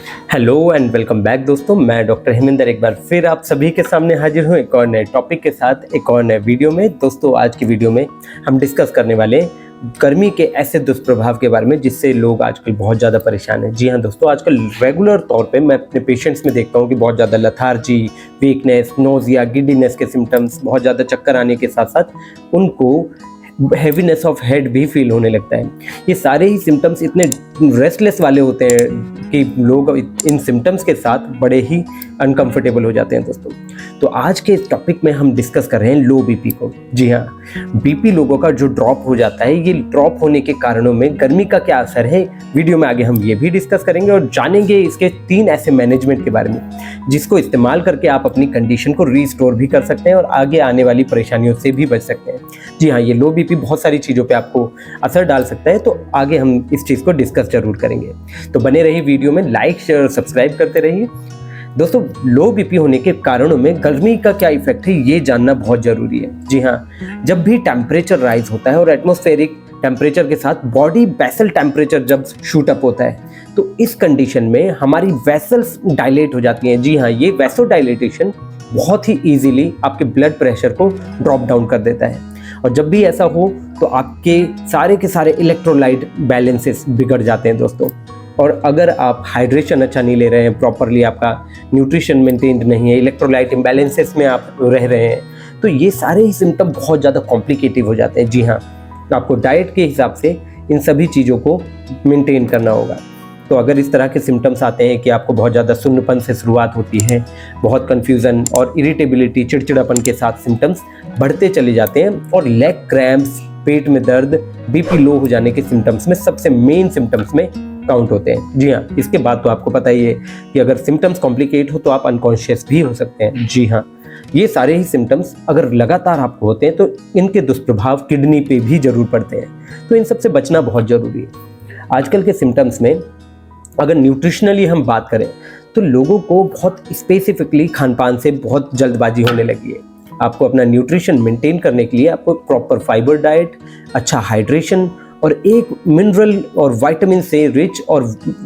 Hello and welcome back दोस्तों, मैं doctor Hemendra एक बार फिर आप सभी के सामने हाजिर हूँ एक और नए टॉपिक के साथ एक और नए वीडियो में। दोस्तों आज की वीडियो में हम डिस्कस करने वाले गर्मी के ऐसे दुष्प्रभाव के बारे में जिससे लोग आजकल बहुत ज़्यादा परेशान हैं। जी हाँ दोस्तों, आजकल रेगुलर तौर पे मैं अपने पेशेंट्स में देखता हूँ कि बहुत ज़्यादा लथार्जी, वीकनेस, नोजिया, गिडीनेस के सिम्टम्स, बहुत ज़्यादा चक्कर आने के साथ साथ उनको हैवीनेस ऑफ हेड भी फील होने लगता है। ये सारे ही सिम्टम्स इतने रेस्टलेस वाले होते हैं कि लोग इन सिम्टम्स के साथ बड़े ही अनकंफर्टेबल हो जाते हैं दोस्तों। तो आज के इस टॉपिक में हम डिस्कस कर रहे हैं लो बीपी को। जी हाँ, बीपी लोगों का जो ड्रॉप हो जाता है, ये ड्रॉप होने के कारणों में गर्मी का क्या असर है, वीडियो में आगे हम ये भी डिस्कस करेंगे और जानेंगे इसके 3 ऐसे मैनेजमेंट के बारे में जिसको इस्तेमाल करके आप अपनी कंडीशन को रीस्टोर भी कर सकते हैं और आगे आने वाली परेशानियों से भी बच सकते हैं। जी हाँ, ये लो बीपी बहुत सारी चीज़ों पे आपको असर डाल सकता है, तो आगे हम इस चीज़ को डिस्कस जरूर करेंगे। तो बने रहिए वीडियो में, लाइक शेयर और सब्सक्राइब करते रहिए। दोस्तों, लो बीपी होने के कारणों में गर्मी का क्या इफेक्ट है ये जानना बहुत जरूरी है। जी हाँ, जब भी टेम्परेचर राइज होता है और एटमॉस्फेरिक टेम्परेचर के साथ बॉडी बेसल टेम्परेचर जब शूट अप होता है, तो इस कंडीशन में हमारी वेसल्स डायलेट हो जाती हैं। जी हाँ, ये वेसो डायलेटेशन बहुत ही ईजिली आपके ब्लड प्रेशर को ड्रॉप डाउन कर देता है और जब भी ऐसा हो तो आपके सारे के सारे इलेक्ट्रोलाइट बैलेंसेस बिगड़ जाते हैं दोस्तों। और अगर आप हाइड्रेशन अच्छा नहीं ले रहे हैं, प्रॉपरली आपका न्यूट्रिशन मेंटेन्ड नहीं है, इलेक्ट्रोलाइट इम्बैलेंसेस में आप रह रहे हैं, तो ये सारे ही सिम्टम बहुत ज़्यादा कॉम्प्लिकेटिव हो जाते हैं। जी हाँ, तो आपको डाइट के हिसाब से इन सभी चीज़ों को मेंटेन करना होगा। तो अगर इस तरह के सिम्टम्स आते हैं कि आपको बहुत ज़्यादा सुन्नपन से शुरुआत होती है, बहुत कन्फ्यूज़न और इरिटेबिलिटी, चिड़चिड़ापन के साथ सिम्टम्स बढ़ते चले जाते हैं और लेग क्रैम्प्स, पेट में दर्द, बीपी लो हो जाने के सिम्टम्स में सबसे मेन सिम्टम्स में काउंट होते हैं। जी हाँ, इसके बाद तो आपको पता ही है कि अगर सिम्टम्स कॉम्प्लिकेट हो तो आप अनकॉन्शियस भी हो सकते हैं। जी हाँ, ये सारे ही सिम्टम्स अगर लगातार आपको होते हैं तो इनके दुष्प्रभाव किडनी पे भी जरूर पड़ते हैं, तो इन सबसे बचना बहुत ज़रूरी है। आजकल के सिम्टम्स में अगर न्यूट्रिशनली हम बात करें तो लोगों को बहुत स्पेसिफिकली खान पान से बहुत जल्दबाजी होने लगी है। आपको अपना न्यूट्रिशन मेंटेन करने के लिए आपको प्रॉपर फाइबर डाइट, अच्छा हाइड्रेशन और एक मिनरल और विटामिन से रिच और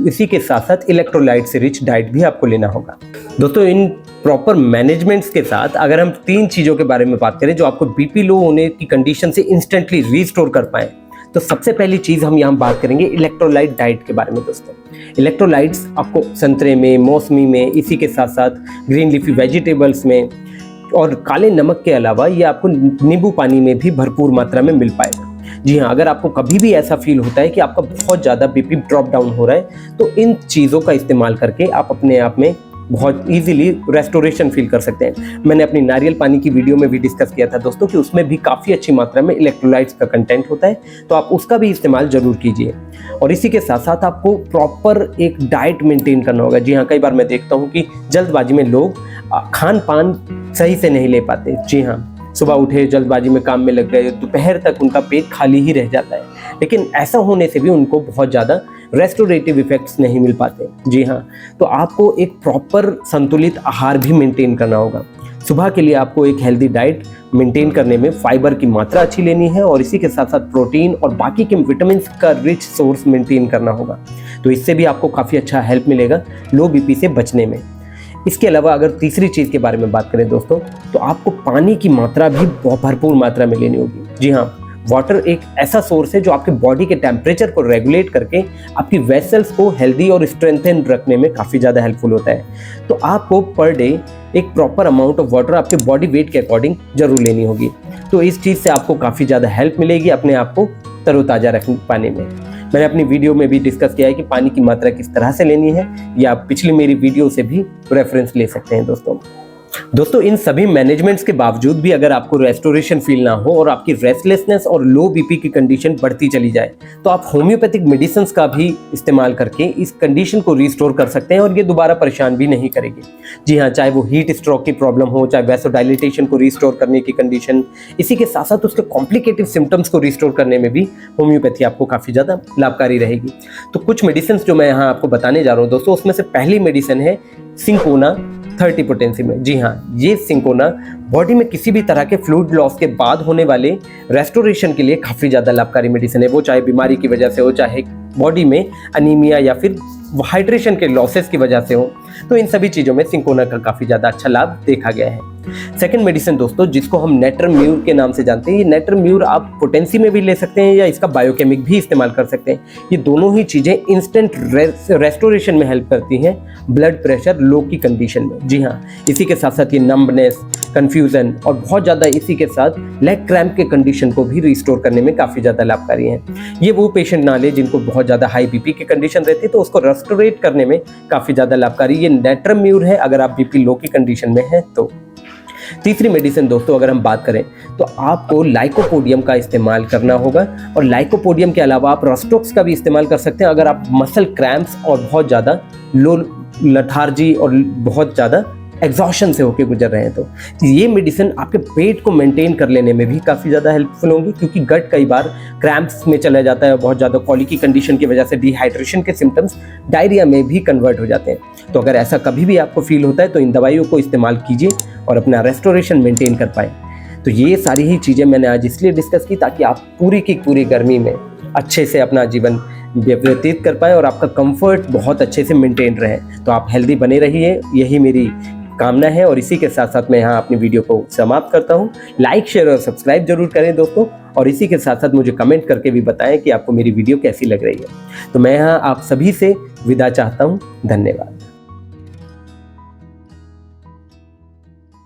इसी के साथ साथ इलेक्ट्रोलाइट से रिच डाइट भी आपको लेना होगा। दोस्तों, इन प्रॉपर मैनेजमेंट्स के साथ अगर हम 3 चीज़ों के बारे में बात करें जो आपको बीपी लो होने की कंडीशन से इंस्टेंटली रीस्टोर कर पाएँ, तो सबसे पहली चीज़ हम यहाँ बात करेंगे इलेक्ट्रोलाइट डाइट के बारे में। दोस्तों, इलेक्ट्रोलाइट्स आपको संतरे में, मौसमी में, इसी के साथ साथ ग्रीन लीफी वेजिटेबल्स में और काले नमक के अलावा ये आपको नींबू पानी में भी भरपूर मात्रा में मिल पाएगा। जी हाँ, अगर आपको कभी भी ऐसा फील होता है कि आपका बहुत ज़्यादा बीपी ड्रॉप डाउन हो रहा है, तो इन चीज़ों का इस्तेमाल करके आप अपने आप में बहुत इजीली रेस्टोरेशन फील कर सकते हैं। मैंने अपनी नारियल पानी की वीडियो में भी डिस्कस किया था दोस्तों कि उसमें भी काफ़ी अच्छी मात्रा में इलेक्ट्रोलाइट्स का कंटेंट होता है, तो आप उसका भी इस्तेमाल जरूर कीजिए। और इसी के साथ साथ आपको प्रॉपर एक डाइट मेंटेन करना होगा। जी हाँ, कई बार मैं देखता हूँ कि जल्दबाजी में लोग खान पान सही से नहीं ले पाते। जी हाँ, सुबह उठे, जल्दबाजी में काम में लग गए, दोपहर तक उनका पेट खाली ही रह जाता है, लेकिन ऐसा होने से भी उनको बहुत ज़्यादा रेस्टोरेटिव इफेक्ट्स नहीं मिल पाते। जी हाँ, तो आपको एक प्रॉपर संतुलित आहार भी मेंटेन करना होगा। सुबह के लिए आपको एक हेल्दी डाइट मेंटेन करने में फाइबर की मात्रा अच्छी लेनी है और इसी के साथ साथ प्रोटीन और बाकी के विटामिन का रिच सोर्स मेंटेन करना होगा, तो इससे भी आपको काफ़ी अच्छा हेल्प मिलेगा लो बीपी से बचने में। इसके अलावा अगर तीसरी चीज़ के बारे में बात करें दोस्तों, तो आपको पानी की मात्रा भी बहुत भरपूर मात्रा में लेनी होगी। जी हाँ, वाटर एक ऐसा सोर्स है जो आपके बॉडी के टेम्परेचर को रेगुलेट करके आपकी वेसल्स को हेल्दी और स्ट्रेंथन रखने में काफ़ी ज़्यादा हेल्पफुल होता है। तो आपको पर डे एक प्रॉपर अमाउंट ऑफ वाटर आपके बॉडी वेट के अकॉर्डिंग जरूर लेनी होगी, तो इस चीज़ से आपको काफ़ी ज़्यादा हेल्प मिलेगी अपने आप को तरोताज़ा रख पाने में। मैंने अपनी वीडियो में भी डिस्कस किया है कि पानी की मात्रा किस तरह से लेनी है, या आप पिछली मेरी वीडियो से भी रेफरेंस ले सकते हैं दोस्तों, इन सभी मैनेजमेंट्स के बावजूद भी अगर आपको रेस्टोरेशन फील ना हो और आपकी रेस्टलेसनेस और लो बीपी की कंडीशन बढ़ती चली जाए, तो आप होम्योपैथिक मेडिसिन्स का भी इस्तेमाल करके इस कंडीशन को रिस्टोर कर सकते हैं और ये दोबारा परेशान भी नहीं करेगी। जी हाँ, चाहे वो हीट स्ट्रोक की प्रॉब्लम हो, चाहे वैसोडाइलेटेशन को रिस्टोर करने की कंडीशन, इसी के साथ साथ उसके कॉम्प्लिकेटिव सिम्टम्स को रिस्टोर करने में भी होम्योपैथी आपको काफ़ी ज़्यादा लाभकारी रहेगी। तो कुछ मेडिसिन जो मैं यहाँ आपको बताने जा रहा हूँ दोस्तों, उसमें से पहली मेडिसिन है सिंकोना 30 पोटेंसी में। जी हाँ, ये सिंकोना बॉडी में किसी भी तरह के फ्लूइड लॉस के बाद होने वाले रेस्टोरेशन के लिए काफ़ी ज़्यादा लाभकारी मेडिसिन है। वो चाहे बीमारी की वजह से हो, चाहे बॉडी में अनीमिया या फिर हाइड्रेशन के लॉसेस की वजह से हो, तो इन सभी चीज़ों में सिंकोना का काफ़ी ज़्यादा अच्छा लाभ देखा गया है। सेकंड मेडिसिन दोस्तों, जिसको हम नेट्रम्यूर के नाम से जानते हैं, ये नेट्रम्यूर आप पोटेंसी में भी ले सकते हैं या इसका बायोकेमिक भी इस्तेमाल कर सकते हैं। ये दोनों ही चीज़ें इंस्टेंट रेस्टोरेशन में हेल्प करती हैं ब्लड प्रेशर लो की कंडीशन में। जी हाँ, इसी के साथ साथ ये नंबनेस, कन्फ्यूजन और बहुत ज़्यादा इसी के साथ लेग क्रैम्प के कंडीशन को भी रिस्टोर करने में काफ़ी ज़्यादा लाभकारी है। ये वो पेशेंट ना ले जिनको बहुत ज़्यादा हाई बीपी की कंडीशन रहती है, तो उसको रेस्टोरेट करने में काफ़ी ज़्यादा लाभकारी ये नेट्रम्यूर है, अगर आप बीपी लो की कंडीशन में है तो। तीसरी मेडिसिन दोस्तों, अगर हम बात करें तो आपको लाइकोपोडियम का इस्तेमाल करना होगा, और लाइकोपोडियम के अलावा आप रॉस्टॉक्स का भी इस्तेमाल कर सकते हैं अगर आप मसल क्रैम्प्स और बहुत ज़्यादा लो लथार्जी और बहुत ज़्यादा एग्जॉशन से होकर गुजर रहे हैं। तो ये मेडिसिन आपके पेट को मेंटेन कर लेने में भी काफ़ी ज़्यादा हेल्पफुल होंगी, क्योंकि गट कई बार क्रैम्प्स में चला जाता है, बहुत ज़्यादा कॉलिक की कंडीशन की वजह से डिहाइड्रेशन के सिम्टम्स डायरिया में भी कन्वर्ट हो जाते हैं। तो अगर ऐसा कभी भी आपको फील होता है तो इन दवाइयों को इस्तेमाल कीजिए और अपना रेस्टोरेशन मेंटेन कर पाए। तो ये सारी ही चीज़ें मैंने आज इसलिए डिस्कस की ताकि आप पूरी की पूरी गर्मी में अच्छे से अपना जीवन व्यतीत कर पाए और आपका कंफर्ट बहुत अच्छे से मेंटेन रहे। तो आप हेल्दी बने रहिए, यही मेरी कामना है। और इसी के साथ साथ मैं यहाँ अपनी वीडियो को समाप्त करता हूँ। लाइक, शेयर और सब्सक्राइब जरूर करें दोस्तों, और इसी के साथ साथ मुझे कमेंट करके भी बताएं कि आपको मेरी वीडियो कैसी लग रही है। तो मैं यहाँ आप सभी से विदा चाहता हूँ। धन्यवाद।